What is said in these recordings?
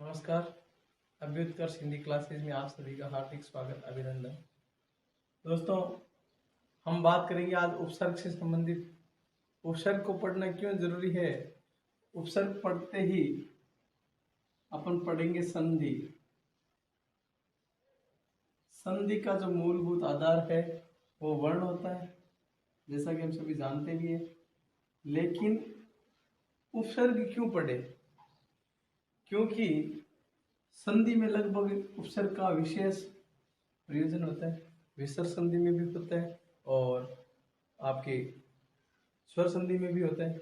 नमस्कार। अभ्युत्कर्ष हिंदी क्लासेज में आप सभी का हार्दिक स्वागत, अभिनंदन। दोस्तों, हम बात करेंगे आज उपसर्ग से संबंधित। उपसर्ग को पढ़ना क्यों जरूरी है। उपसर्ग पढ़ते ही अपन पढ़ेंगे संधि। संधि का जो मूलभूत आधार है वो वर्ण होता है, जैसा कि हम सभी जानते भी हैं। लेकिन उपसर्ग क्यों पढ़े? क्योंकि संधि में लगभग उपसर्ग का विशेष प्रयोजन होता है। विसर्ग संधि में भी होता है और आपके स्वर संधि में भी होता है,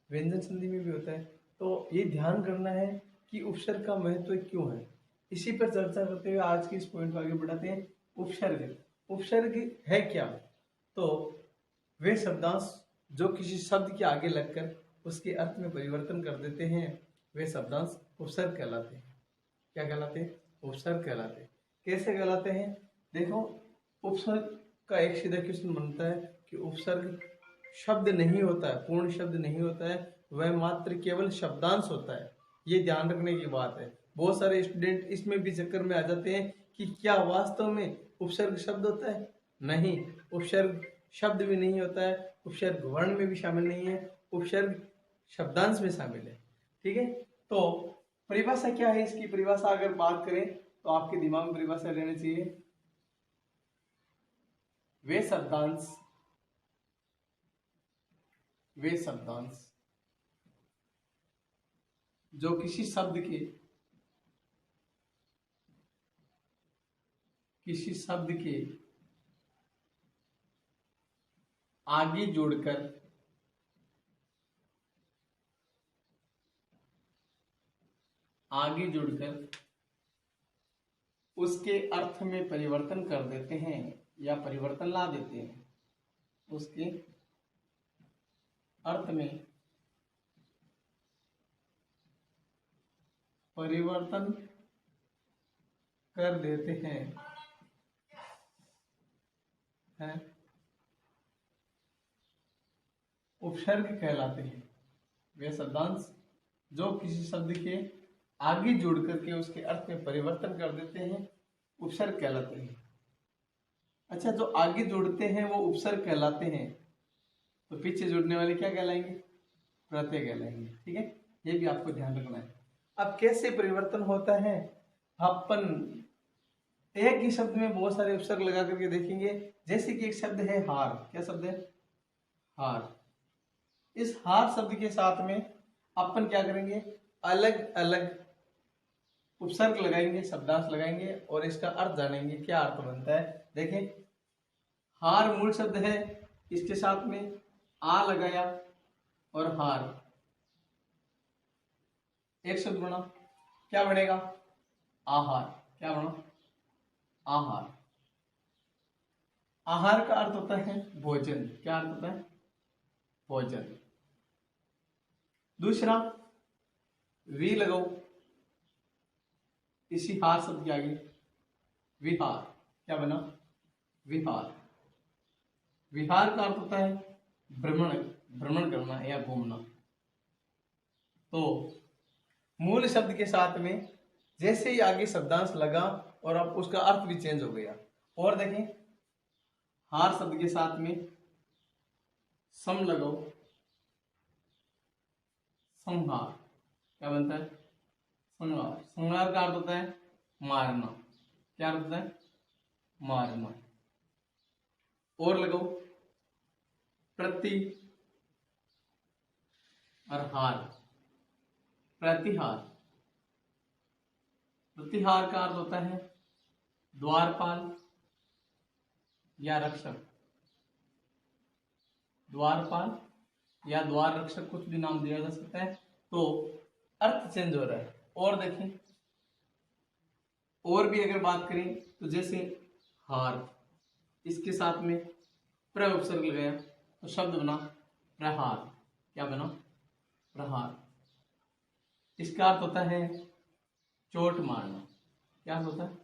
व्यंजन संधि में भी होता है। तो ये ध्यान करना है कि उपसर्ग का महत्व क्यों है। इसी पर चर्चा करते हुए आज के इस पॉइंट को आगे बढ़ाते हैं। उपसर्ग, उपसर्ग है क्या? तो वे शब्दांश जो किसी शब्द के आगे लगकर उसके अर्थ में परिवर्तन कर देते हैं, वे शब्दांश उपसर्ग कहलाते हैं। क्या कहलाते हैं? उपसर्ग कहलाते हैं। कैसे कहलाते हैं? देखो, उपसर्ग का एक सीधा क्वेश्चन बनता है कि उपसर्ग शब्द नहीं होता है, पूर्ण शब्द नहीं होता है, वह मात्र केवल शब्दांश होता है। ये ध्यान रखने की बात है। बहुत सारे स्टूडेंट इसमें भी चक्कर में आ जाते हैं कि क्या वास्तव में उपसर्ग शब्द होता है? नहीं, उपसर्ग शब्द भी नहीं होता है, उपसर्ग वर्ण में भी शामिल नहीं है, उपसर्ग शब्दांश में शामिल है। ठीक है, तो परिभाषा क्या है इसकी? परिभाषा अगर बात करें तो आपके दिमाग में परिभाषा रहनी चाहिए। वे शब्दांश जो किसी शब्द के आगे जोड़कर उसके अर्थ में परिवर्तन कर देते हैं या परिवर्तन ला देते हैं। उसके अर्थ में परिवर्तन कर देते हैं, उपसर्ग कहलाते हैं। वे शब्दांश जो किसी शब्द के आगे जोड़ करके उसके अर्थ में परिवर्तन कर देते हैं, उपसर्ग कहलाते हैं। अच्छा, जो आगे जोड़ते हैं वो उपसर्ग कहलाते हैं, तो पीछे जोड़ने वाले क्या कहलाएंगे? प्रत्यय कहलाएंगे। ठीक है, ये भी आपको ध्यान रखना है। अब कैसे परिवर्तन होता है? अपन एक ही शब्द में बहुत सारे उपसर्ग लगा करके देखेंगे। जैसे कि एक शब्द है हार। क्या शब्द है? हार। इस हार शब्द के साथ में अपन क्या करेंगे? अलग अलग उपसर्ग लगाएंगे, शब्दांश लगाएंगे और इसका अर्थ जानेंगे, क्या अर्थ बनता है। देखें, हार मूल शब्द है, इसके साथ में आ लगाया और हार एक शब्द बना। क्या बनेगा? आहार। क्या बना? आहार। आहार का अर्थ होता है भोजन। क्या अर्थ होता है? भोजन। दूसरा, वी लगाओ इसी हार शब्द के आगे, विहार। क्या बना? विहार। विहार का अर्थ होता है भ्रमण करना या घूमना। तो मूल शब्द के साथ में जैसे ही आगे शब्दांश लगा और अब उसका अर्थ भी चेंज हो गया। और देखें, हार शब्द के साथ में सम लगाओ, संहार। क्या बनता है? संहार। संहार का अर्थ होता है मारना। क्या अर्थ होता है? मारना। और लगाओ प्रति और हार, प्रतिहार। प्रतिहार का अर्थ होता है द्वारपाल या रक्षक। द्वारपाल या द्वार रक्षक, कुछ भी नाम दिया जा सकता है। तो अर्थ चेंज हो रहा है। और देखें, और भी अगर बात करें तो जैसे हार, इसके साथ में प्र उपसर्ग लगाया तो शब्द बना प्रहार। क्या बना? प्रहार। इसका अर्थ होता है चोट मारना। क्या होता है?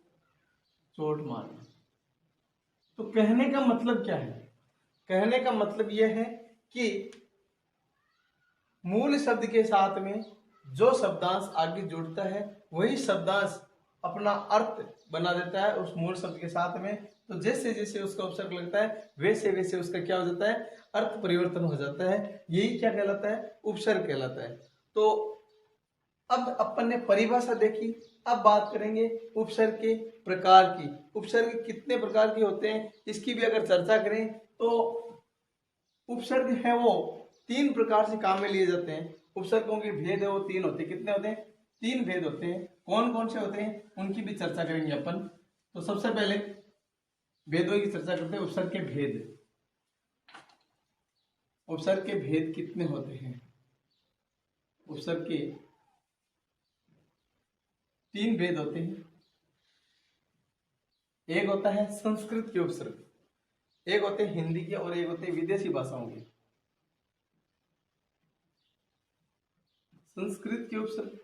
चोट मारना। तो कहने का मतलब क्या है? कहने का मतलब यह है कि मूल शब्द के साथ में जो शब्दांश आगे जुड़ता है वही शब्दांश अपना अर्थ बना देता है उस मूल शब्द के साथ में। तो जैसे जैसे उसका उपसर्ग लगता है वैसे वैसे उसका क्या हो जाता है, अर्थ परिवर्तन हो जाता है। यही क्या कहलाता है, उपसर्ग कहलाता है। तो अब अपन ने परिभाषा देखी, अब बात करेंगे उपसर्ग के प्रकार की। उपसर्ग कितने प्रकार के होते हैं इसकी भी अगर चर्चा करें तो उपसर्ग है वो 3 प्रकार से काम में लिए जाते हैं। उपसर्गों के भेद है वो 3 होते हैं। कितने होते हैं, 3 भेद होते हैं। कौन कौन से होते हैं उनकी भी चर्चा करेंगे अपन। तो सबसे पहले भेदों की चर्चा करते हैं। उपसर्ग के भेद, उपसर्ग के भेद कितने होते हैं। उपसर्ग के 3 भेद होते हैं। एक होता है संस्कृत के उपसर्ग, एक होते हैं हिंदी के और एक होते हैं विदेशी भाषाओं के। संस्कृत के उपसर्ग,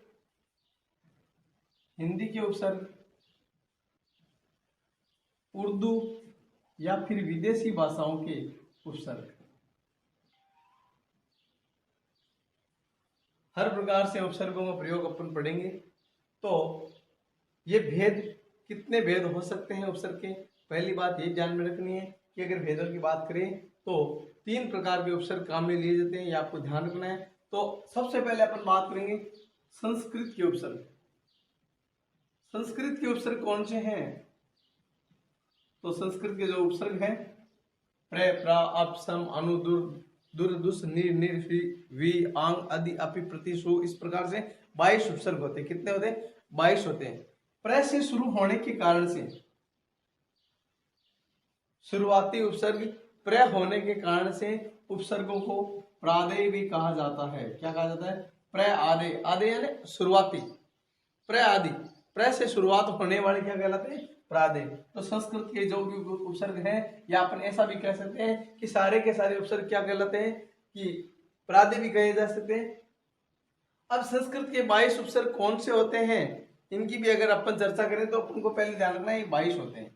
हिंदी के उपसर्ग, उर्दू या फिर विदेशी भाषाओं के उपसर्ग। हर प्रकार से उपसर्गों का प्रयोग अपन पढ़ेंगे। तो ये भेद, कितने भेद हो सकते हैं उपसर्ग के, पहली बात ये ध्यान में रखनी है कि अगर भेदों की बात करें तो 3 प्रकार के उपसर्ग काम में लिए जाते हैं, ये आपको ध्यान रखना है। तो सबसे पहले अपन बात करेंगे संस्कृत के उपसर्ग। संस्कृत के उपसर्ग कौन से हैं, तो संस्कृत के जो उपसर्ग हैं प्र, प्रा, अप, सम, अनु, दुर, दुस, निर, निर, फी, वी, आंग, अदि, अपि, प्रति, सु, इस प्रकार से 22 उपसर्ग होते हैं। कितने होते हैं, 22 होते हैं। प्र से शुरू होने के कारण से, शुरुआती उपसर्ग प्र होने के कारण से उपसर्गों को प्रादेय भी कहा जाता है। क्या कहा जाता है, प्र आदेय। आदेय यानी शुरुआती, प्र आदि, प्र से शुरुआत होने वाले क्या कहलाते हैं, प्रादेय। तो संस्कृत के जो भी उपसर्ग हैं या अपन ऐसा भी कह सकते हैं कि सारे के सारे उपसर्ग क्या कहलाते हैं, कि प्रादेय भी कहे जा सकते हैं। अब संस्कृत के 22 उपसर्ग कौन से होते हैं, इनकी भी अगर अपन चर्चा करें तो अपन को पहले ध्यान रखना है ये 22 होते हैं।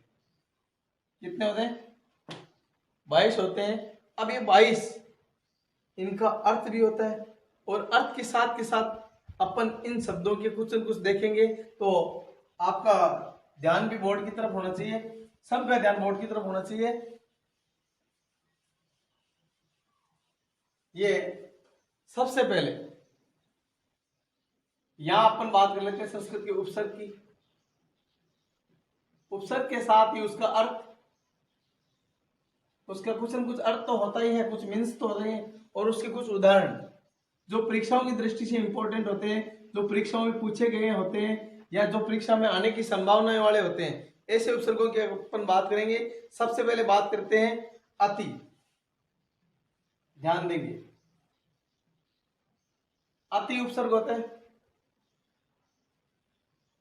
कितने होते हैं, 22 होते हैं। अब ये 22 इनका अर्थ भी होता है और अर्थ के साथ अपन इन शब्दों के कुछ न कुछ देखेंगे। तो आपका ध्यान भी बोर्ड की तरफ होना चाहिए, सबका ध्यान बोर्ड की तरफ होना चाहिए। ये सबसे पहले यहां अपन बात कर लेते हैं संस्कृत के उपसर्ग की। उपसर्ग के साथ ही उसका अर्थ, उसका कुछ न कुछ अर्थ तो होता ही है, कुछ मीन्स तो होते हैं, और उसके कुछ उदाहरण जो परीक्षाओं की दृष्टि से इंपॉर्टेंट होते हैं, जो परीक्षाओं में पूछे गए होते हैं या जो परीक्षा में आने की संभावनाएं वाले होते हैं, ऐसे उपसर्गों की अपन बात करेंगे। सबसे पहले बात करते हैं अति। ध्यान देंगे, अति उपसर्ग होता है।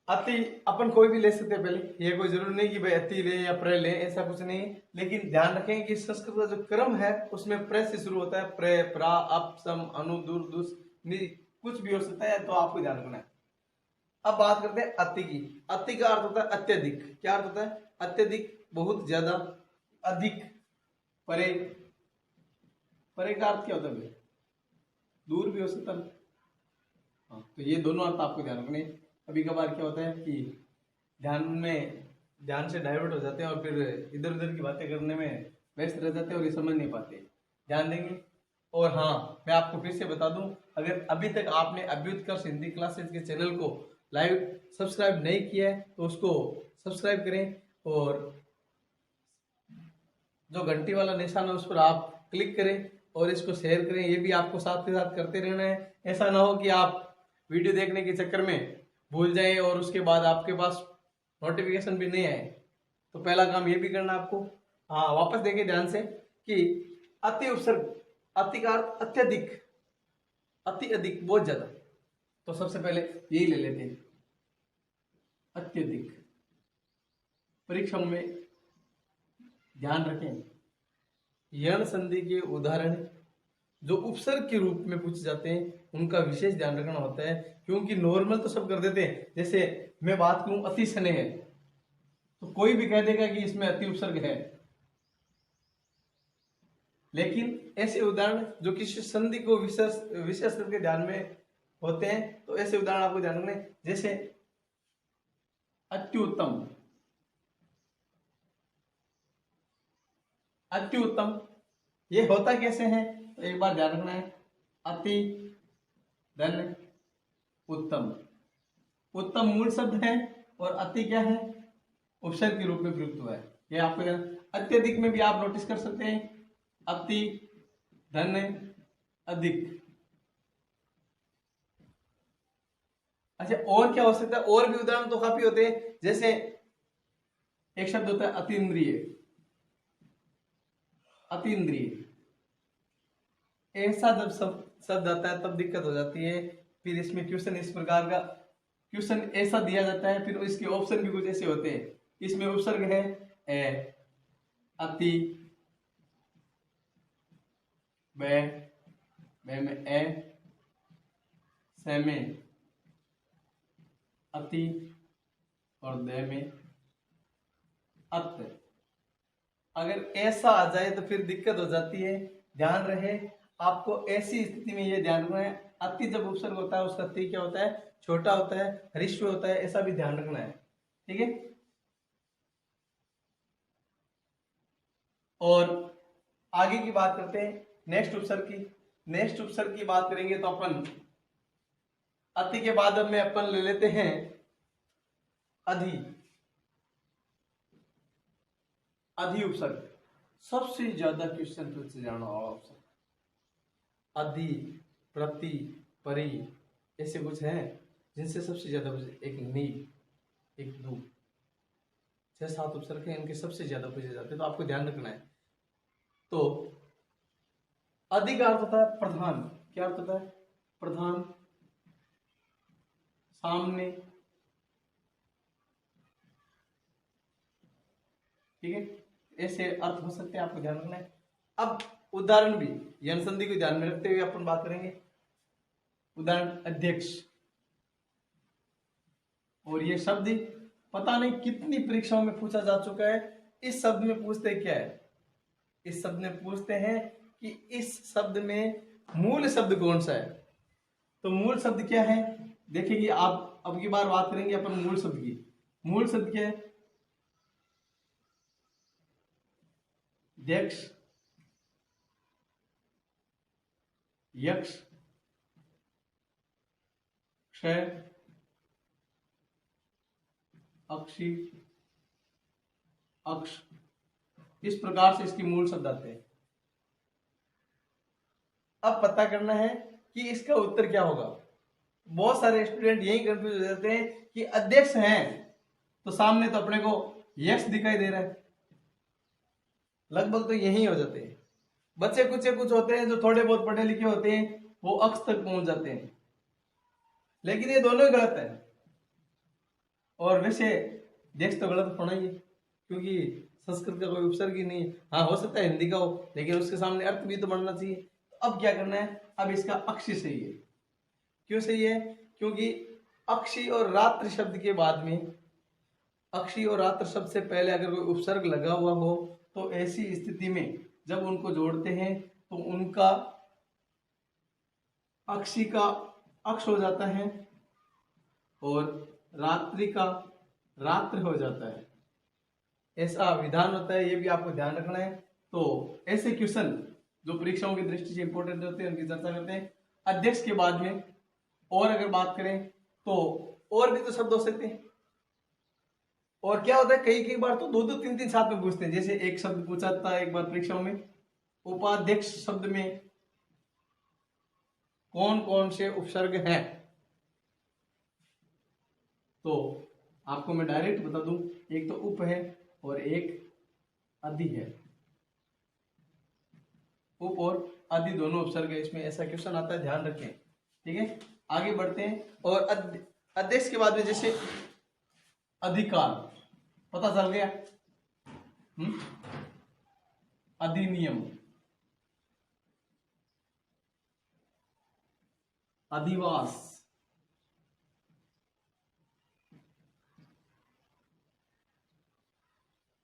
अति अपन कोई भी ले सकते हैं, पहले ये कोई जरूरी नहीं कि भाई अति ले या प्र ले, ऐसा कुछ नहीं है। लेकिन ध्यान रखें कि संस्कृत का जो क्रम है उसमें प्र से शुरू होता है। प्र, प्रा, अप, सम, अनु, दुर, दुस, नि, कुछ भी हो सकता है, तो आपको ध्यान रखना है। अब बात करते हैं अति की। अति का अर्थ होता है अत्यधिक। क्या अर्थ होता है, अत्यधिक, बहुत ज्यादा, अधिक, परे। परे का अर्थ क्या होता है, दूर भी हो सकता है। हाँ, तो ये दोनों अर्थ आपको ध्यान रखने। कभी कभार क्या होता है कि ध्यान से डाइवर्ट हो जाते हैं और फिर इधर उधर की बातें करने में व्यस्त रह जाते हैं और ये समझ नहीं पाते। ध्यान देंगे। और हाँ, मैं आपको फिर से बता दूं, अगर अभी तक आपने अभ्युत्कर्ष हिंदी क्लासेस के चैनल को लाइव सब्सक्राइब नहीं किया है तो उसको सब्सक्राइब करें, और जो घंटी वाला निशान है उस पर आप क्लिक करें और इसको शेयर करें। ये भी आपको साथ के साथ करते रहना है। ऐसा ना हो कि आप वीडियो देखने के चक्कर में भूल जाएं और उसके बाद आपके पास नोटिफिकेशन भी नहीं आए। तो पहला काम ये भी करना आपको। हाँ, वापस देखें ध्यान से कि अति उपसर्ग, अति का अर्थ अत्यधिक, अति अधिक, बहुत ज्यादा। तो सबसे पहले यही ले लेते हैं, अत्यधिक। परीक्षा में ध्यान रखें, यण संधि के उदाहरण जो उपसर्ग के रूप में पूछे जाते हैं उनका विशेष ध्यान रखना होता है, क्योंकि नॉर्मल तो सब कर देते हैं। जैसे मैं बात करूं अति स्नेह है, तो कोई भी कह देगा कि इसमें अति उपसर्ग है, लेकिन ऐसे उदाहरण जो किसी संधि को विशेष करके ध्यान में होते हैं, तो ऐसे उदाहरण आपको ध्यान रखने। जैसे अत्युत्तम, अत्युत्तम। ये होता कैसे है तो एक बार ध्यान रखना है, अति धन उत्तम। उत्तम मूल शब्द है और अति क्या है, उपसर्ग के रूप में प्रयुक्त हुआ है। ये आपको अत्यधिक में भी आप नोटिस कर सकते हैं, अति धन अधिक। अच्छा, और क्या हो सकता है, और भी उदाहरण तो काफी होते हैं। जैसे एक शब्द होता है अतीन्द्रिय, अतीन्द्रिय। ऐसा जब शब्द आता है तब दिक्कत हो जाती है। फिर इसमें क्वेश्चन इस प्रकार का क्वेश्चन ऐसा दिया जाता है, फिर इसके ऑप्शन भी कुछ ऐसे होते हैं। इसमें उपसर्ग है ए, अति, बे में ए, से में अति और दे में अत। अगर ऐसा आ जाए तो फिर दिक्कत हो जाती है। ध्यान रहे आपको ऐसी स्थिति में ये ध्यान रखना है, अति जब उपसर्ग होता है उसका ति क्या होता है, छोटा होता है, ह्रस्व होता है, ऐसा भी ध्यान रखना है। ठीक है। और आगे की बात करते हैं नेक्स्ट उपसर्ग की। नेक्स्ट उपसर्ग की बात करेंगे तो अपन अति के बाद में अपन ले लेते हैं अधि। अधि उपसर्ग सबसे ज्यादा क्वेश्चन तुझसे जाना होगा उपसर्ग। अधि, प्रति, परि, ऐसे कुछ हैं जिनसे सबसे ज्यादा एक नी, एक दू, 6-7 उपसर्ग हैं, इनके सबसे ज्यादा पूछे जाते हैं, तो आपको ध्यान रखना है। तो अधि का अर्थ होता है प्रधान। क्या अर्थ होता है, प्रधान, सामने। ठीक है, ऐसे अर्थ हो सकते हैं, आपको ध्यान रखना है। अब उदाहरण भी यन संधि को ध्यान में रखते हुए अपन बात करेंगे। उदाहरण अध्यक्ष, और ये शब्द पता नहीं कितनी परीक्षाओं में पूछा जा चुका है। इस शब्द में पूछते क्या है, इस शब्द में पूछते हैं कि इस शब्द में मूल शब्द कौन सा है। तो मूल शब्द क्या है, देखिए आप अब की बार बात करेंगे अपन मूल शब्द की। मूल शब्द क्या है, दक्ष, यक्ष, क्षय, अक्षी, अक्ष। इस प्रकार से इसकी मूल शब्द आते हैं। अब पता करना है कि इसका उत्तर क्या होगा। बहुत सारे स्टूडेंट यही कंफ्यूज हो जाते हैं कि अध्यक्ष हैं तो सामने तो अपने को यक्ष दिखाई दे रहा है, लगभग तो यही हो जाते हैं। बच्चे कुछ होते हैं जो थोड़े बहुत पढ़े लिखे होते हैं, वो अक्ष तक पहुंच जाते हैं, लेकिन ये दोनों ही गलत है। और वैसे देश तो गलत होना ही है, क्योंकि संस्कृत का कोई उपसर्ग ही नहीं है। हाँ, हो सकता है हिंदी का हो, लेकिन उसके सामने अर्थ भी तो बनना चाहिए। तो अब क्या करना है, अब इसका अक्षी सही है। क्यों सही है, क्योंकि अक्षी और रात्र शब्द के बाद में, अक्षी और रात्र शब्द से पहले अगर कोई उपसर्ग लगा हुआ हो तो ऐसी स्थिति में जब उनको जोड़ते हैं तो उनका अक्षी का अक्ष हो जाता है और रात्रि का रात्र हो जाता है। ऐसा विधान होता है, ये भी आपको ध्यान रखना है। तो ऐसे क्वेश्चन जो परीक्षाओं की दृष्टि से इंपॉर्टेंट होते हैं उनकी चर्चा करते हैं। अध्यक्ष के बाद में और अगर बात करें तो और भी तो शब्द हो सकते हैं। और क्या होता है, कई बार तो 2-2, 3-3 साथ में पूछते हैं। जैसे एक शब्द पूछा था एक बार परीक्षाओं में, उपाध्यक्ष शब्द में कौन कौन से उपसर्ग हैं। तो आपको मैं डायरेक्ट बता दूं, एक तो उप है और एक अधि है। उप और अधि दोनों उपसर्ग है इसमें। ऐसा क्वेश्चन आता है, ध्यान रखें। ठीक है, आगे बढ़ते हैं। और अध्यक्ष के बाद में जैसे अधिकार, पता चल गया। अधिनियम, अधिवास,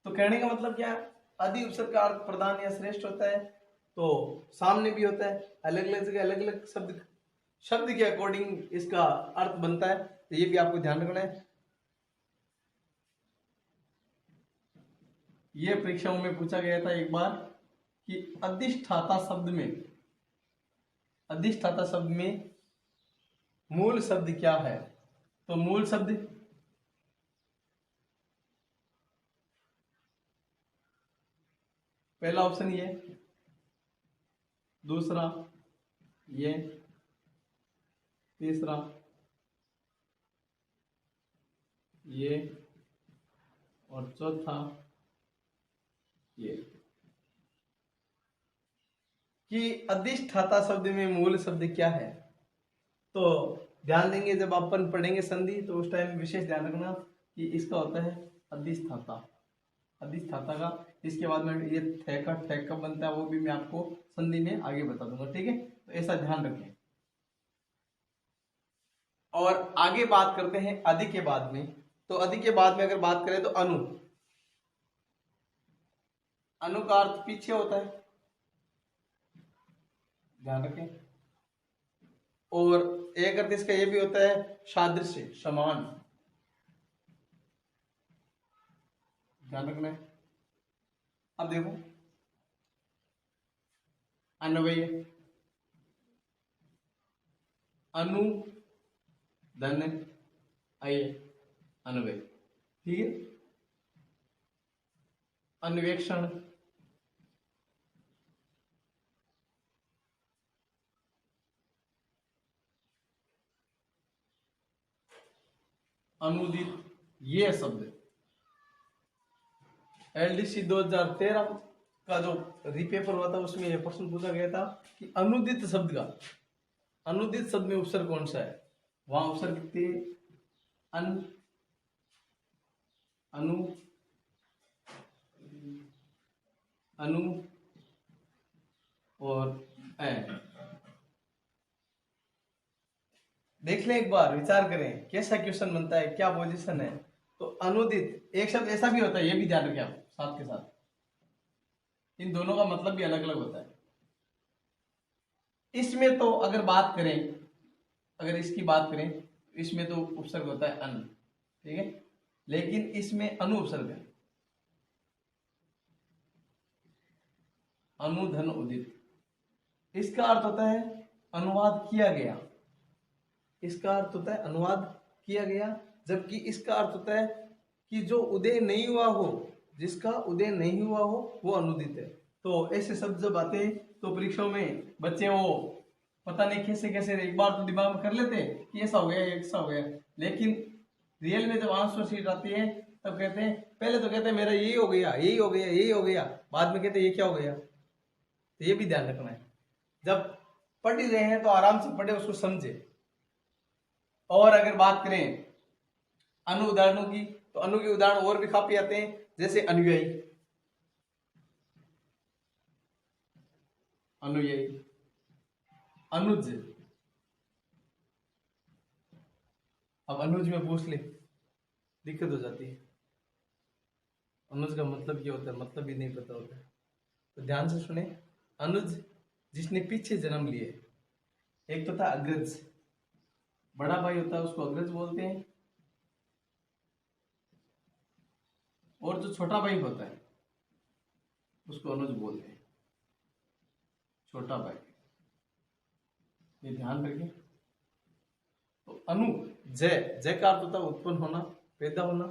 तो कहने का मतलब क्या है, अधि उपसर्ग का अर्थ प्रधान या श्रेष्ठ होता है। तो सामने भी होता है, अलग अलग जगह अलग अलग शब्द के अकॉर्डिंग इसका अर्थ बनता है। तो ये भी आपको ध्यान रखना है। ये परीक्षाओं में पूछा गया था एक बार कि अधिष्ठाता शब्द में मूल शब्द क्या है। तो मूल शब्द पहला ऑप्शन ये, दूसरा ये, तीसरा ये, और चौथा ये। कि अधिष्ठाता शब्द में मूल शब्द क्या है। तो ध्यान देंगे जब अपन पढ़ेंगे संधि तो उस टाइम विशेष ध्यान रखना कि इसका होता है अधिष्ठाता का। इसके बाद में ये थे का कब बनता है वो भी मैं आपको संधि में आगे बता दूंगा, ठीक है। तो ऐसा ध्यान रखें। और आगे बात करते हैं अधि के बाद में। तो अधि के बाद में अगर बात करें तो अनु का अर्थ पीछे होता है, ध्यान रखें। और एक अर्थ इसका ये भी होता है सादृश्य, समान, ध्यान रखना है। अब देखो अन्वय, अनु धन अय अन्वय, ठीक है। अन्वेक्षण, अनुदित, ये शब्द एलडीसी 2013 का जो रीपेपर हुआ था उसमें यह प्रश्न पूछा गया था कि अनुदित शब्द में उपसर्ग कौन सा है। वहां उपसर्ग थे अन, अनु, अनु और ए। देख लें एक बार, विचार करें कैसा क्वेश्चन बनता है, क्या पोजीशन है। तो अनुदित एक शब्द ऐसा भी होता है, ये भी ध्यान रखें आप साथ के साथ। इन दोनों का मतलब भी अलग अलग होता है। इसमें तो अगर बात करें, अगर इसकी बात करें, इसमें तो उपसर्ग होता है अन, ठीक है। लेकिन इसमें अनु उपसर्ग है, अनुधन उदित। इसका अर्थ होता है अनुवाद किया गया, इसका अर्थ होता है अनुवाद किया गया। जबकि इसका अर्थ होता है कि जो उदय नहीं हुआ हो, जिसका उदय नहीं हुआ हो वो अनुदित है। तो ऐसे शब्द जब आते हैं तो परीक्षाओं में बच्चे वो पता नहीं कैसे कैसे एक बार तो दिमाग में कर लेते हैं कि ऐसा हो गया, ऐसा हो गया। लेकिन रियल में जब आंसर शीट आती है तब कहते हैं, पहले तो कहते हैं मेरा यही हो गया, यही हो गया, यही हो गया, बाद में कहते हैं ये क्या हो गया। तो ये भी ध्यान रखना है, जब पढ़ ही रहे हैं तो आराम से पढ़े, उसको समझे। और अगर बात करें अनु उदाहरणों की, तो अनु के उदाहरण और भी काफी आते हैं, जैसे अनुयायी, अनुयायी, अनुज। अब अनुज में पूछ ले, दिक्कत हो जाती है। अनुज का मतलब क्या होता है, मतलब भी नहीं पता होता है। तो ध्यान से सुने। अनुज जिसने पीछे जन्म लिए, एक तो था अग्रज, बड़ा भाई होता है उसको अग्रज बोलते हैं, और जो छोटा भाई होता है उसको अनुज बोलते हैं, छोटा भाई। ये ध्यान रखें। तो अनु, जय का अर्थ होता है उत्पन्न होना, पैदा होना।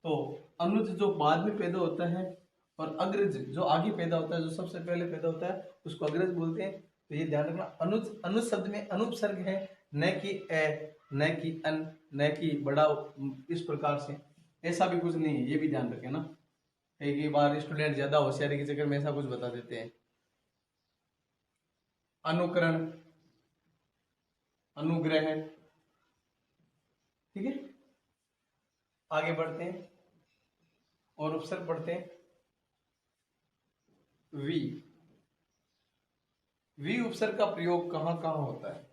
तो अनुज जो बाद में पैदा होता है, और अग्रज जो आगे पैदा होता है, जो सबसे पहले पैदा होता है, उसको अग्रज बोलते हैं। तो ये ध्यान रखना। अनुज शब्द में अनुपसर्ग है, न कि ए, न कि अन, न कि बड़ा, इस प्रकार से ऐसा भी कुछ नहीं है, ये भी ध्यान रखें ना। कई बार स्टूडेंट ज्यादा होशियारी के चक्कर में ऐसा कुछ बता देते हैं। अनुकरण, अनुग्रह, ठीक है। आगे बढ़ते हैं और उपसर्ग पढ़ते हैं। वी उपसर्ग का प्रयोग कहां कहां होता है।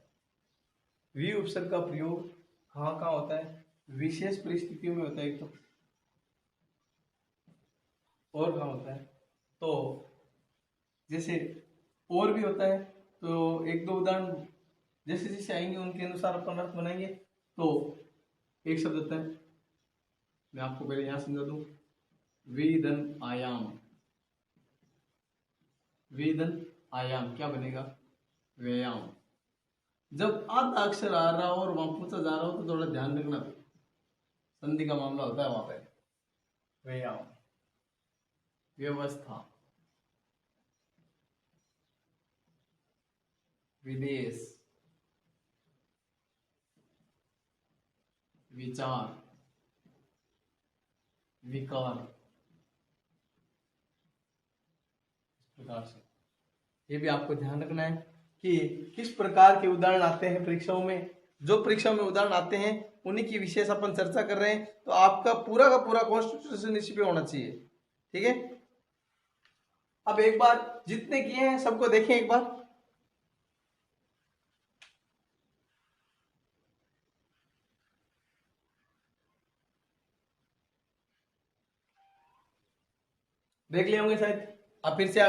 वी उपसर्ग का प्रयोग कहां कहां होता है, विशेष परिस्थितियों में होता है एक तो, और कहां होता है तो जैसे और भी होता है। तो एक दो उदाहरण जैसे जैसे आएंगे उनके अनुसार अपन अर्थ बनाएंगे। तो एक शब्द होता है, मैं आपको पहले यहां समझा दूं, विदन आयाम, वेदन आयाम क्या बनेगा? व्यायाम। जब आधा अक्षर आ रहा हो और वहां पूछा जा रहा हो तो थोड़ा ध्यान रखना, संधि का मामला होता है वहां पे। व्यायाम, व्यवस्था, विदेश, विचार, विकार, इस प्रकार से ये भी आपको ध्यान रखना है कि किस प्रकार के उदाहरण आते हैं परीक्षाओं में। जो परीक्षाओं में उदाहरण आते हैं उन्हीं की विशेष अपन चर्चा कर रहे हैं, तो आपका पूरा का पूरा कॉन्स्टिट्यूशन इसी पे होना चाहिए, ठीक है। अब एक बार जितने किए हैं सबको देखें एक बार। देख लिए होंगे शायद। अब फिर से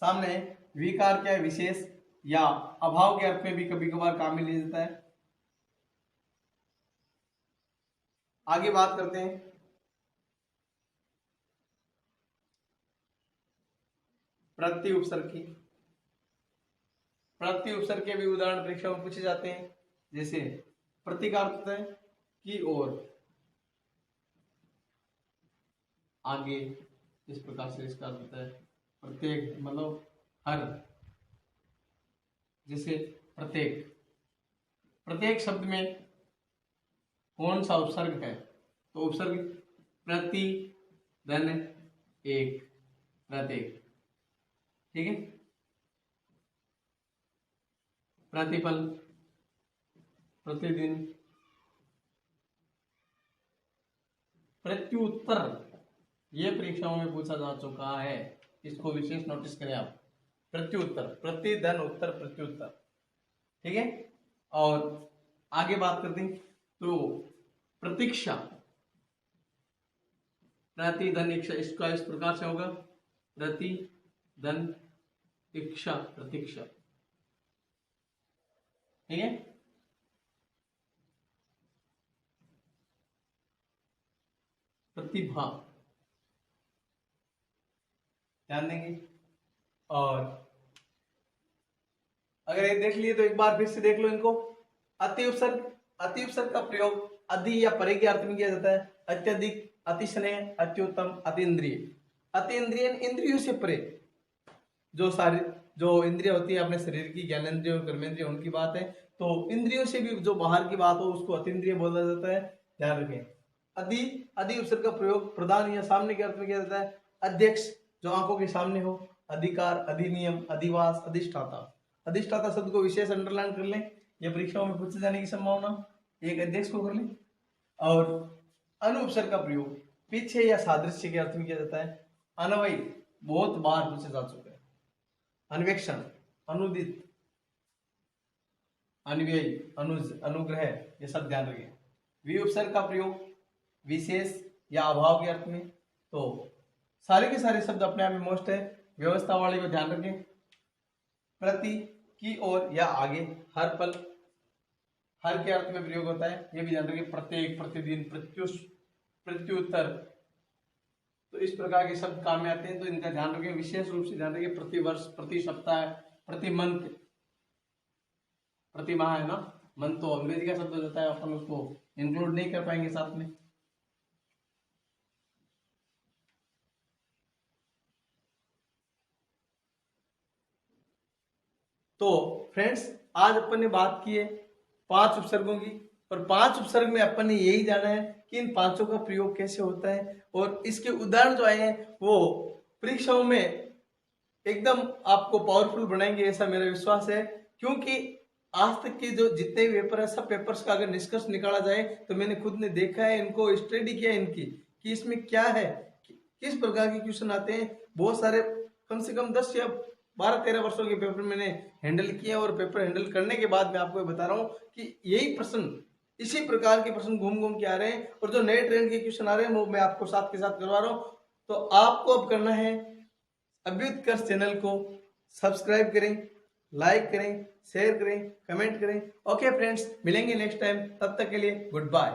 सामने विकार क्या है? विशेष या अभाव के अर्थ में भी कभी कभार काम में लिया जाता है। आगे बात करते हैं प्रत्यय उपसर्ग की। प्रत्यय उपसर्ग के भी उदाहरण परीक्षा में पूछे जाते हैं, जैसे प्रति का अर्थ होता है की ओर, आगे, इस प्रकार से इसका अर्थ होता है प्रत्येक, मतलब हर। जैसे प्रत्येक, प्रत्येक शब्द में कौन सा उपसर्ग है? तो उपसर्ग प्रति धन एक, प्रत्येक, ठीक है। प्रतिपल, प्रतिदिन, प्रत्युत्तर, ये परीक्षाओं में पूछा जा चुका है, इसको विशेष नोटिस करें आप। प्रत्युत्तर, प्रति धन उत्तर, प्रत्युत्तर, ठीक है। और आगे बात करते हैं तो प्रतीक्षा, प्रति धन इच्छा, इसका इस प्रकार से होगा प्रति धन इच्छा, प्रतीक्षा, ठीक है। प्रतिभा, ध्यान देंगे। और अगर ये देख लिए तो एक बार फिर से देख लो इनको। अति उपसर्ग, अति उपसर्ग का प्रयोग अधि या परे के अर्थ में किया जाता है। अत्यधिक, अति स्नेह, अत्युत्तम, अति इंद्रिय। अति इंद्रिय इंद्रियों से परे, जो इंद्रिय होती है अपने शरीर की, ज्ञानेंद्रिय और कर्मेंद्रिय, उनकी बात है। तो इंद्रियों से भी जो बाहर की बात हो उसको अतीन्द्रिय बोला जाता है, ध्यान रखें। अधि उपसर्ग का प्रयोग प्रधान या सामने के अर्थ में किया जाता है। अध्यक्ष, जो आंखों के सामने हो। अधिकार, अधिनियम, अधिवास, अधिष्ठाता। अधिष्ठाता शब्द को विशेष अंडरलाइन कर लें, यह परीक्षाओं में पूछे जाने की संभावना। एक अध्यक्ष को कर लें। और अनुपसर्ग का प्रयोग पीछे या सादृश्य के अर्थ में किया जाता है। अनवय बहुत बार पूछे जा चुके हैं। अन्वेक्षण, अनुदित, अन्व्यय, अनुज, अनुग्रह, ये सब ध्यान रखें। विउपसर्ग का प्रयोग विशेष या अभाव के अर्थ में। तो सारे के सारे शब्द अपने आप में मोस्ट है, व्यवस्था वाले को ध्यान रखें। प्रति, की ओर या आगे, हर पल, हर के अर्थ में प्रयोग होता है, ये भी ध्यान रखें। प्रत्येक, प्रतिदिन, प्रत्युत्तर, तो इस प्रकार के शब्द काम में आते हैं, तो इनका ध्यान रखें। विशेष रूप से ध्यान रखें प्रति वर्ष, प्रति सप्ताह, प्रति मंथ, प्रति माह है ना, मंथ तो अंग्रेजी का शब्द हो जाता है, अपन उसको इंक्लूड नहीं कर पाएंगे साथ में। तो फ्रेंड्स, आज अपन ने बात की है 5 उपसर्गों की, और 5 उपसर्ग में अपन ने यही जाना है कि इन 5 का प्रयोग कैसे होता है, और इसके उदाहरण जो आए हैं वो परीक्षाओं में एकदम आपको पावरफुल बनाएंगे, ऐसा मेरा विश्वास है। क्योंकि आज तक के जो जितने भी पेपर है, सब पेपर्स का अगर निष्कर्ष निकाला जाए तो मैंने खुद ने देखा है, इनको स्टडी किया है इनकी, कि इसमें क्या है, किस प्रकार के क्वेश्चन आते हैं। बहुत सारे, कम से कम 10 या 12-13 वर्षों के पेपर मैंने हैंडल किए, और पेपर हैंडल करने के बाद मैं आपको बता रहा हूँ कि यही प्रश्न, इसी प्रकार के प्रश्न घूम घूम के आ रहे हैं, और जो नए ट्रेंड के क्वेश्चन आ रहे हैं वो मैं आपको साथ के साथ करवा रहा हूँ। तो आपको अब करना है, अभ्युत्कर्ष चैनल को सब्सक्राइब करें, लाइक करें, शेयर करें, कमेंट करें। ओके फ्रेंड्स, मिलेंगे नेक्स्ट टाइम, तब तक के लिए गुड बाय।